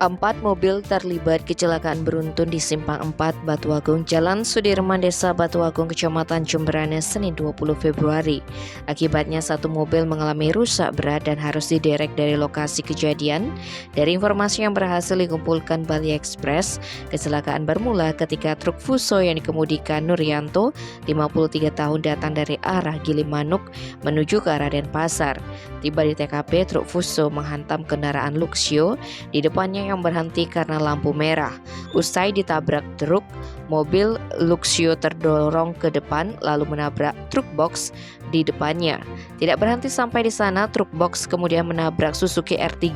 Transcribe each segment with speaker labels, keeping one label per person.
Speaker 1: 4 mobil terlibat kecelakaan beruntun di Simpang 4 Batuagung, Jalan Sudirman, Desa Batuagung, Kecamatan Jemberana, Senin 20 Februari. Akibatnya satu mobil mengalami rusak berat dan harus diderek dari lokasi kejadian. Dari informasi yang berhasil dikumpulkan Bali Express, kecelakaan bermula ketika truk Fuso yang dikemudikan Nuryanto, 53 tahun, datang dari arah Gilimanuk menuju ke arah Denpasar. Tiba di TKP, truk Fuso menghantam kendaraan Luxio di depannya yang berhenti karena lampu merah. Usai ditabrak truk, mobil Luxio terdorong ke depan lalu menabrak truk box di depannya. Tidak berhenti sampai di sana, truk box kemudian menabrak Suzuki R3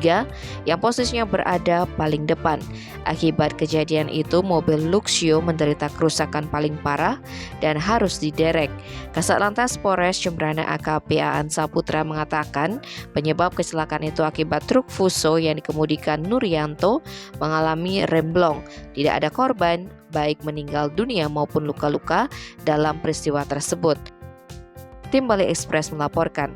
Speaker 1: yang posisinya berada paling depan. Akibat kejadian itu, mobil Luxio menderita kerusakan paling parah dan harus diderek. Kasatlantas Polres Jemberana AKP Aan Saputra mengatakan penyebab kecelakaan itu akibat truk Fuso yang dikemudikan Nuryanto mengalami remblong. Tidak ada korban, baik meninggal dunia maupun luka-luka dalam peristiwa tersebut. Tim Bali Express melaporkan.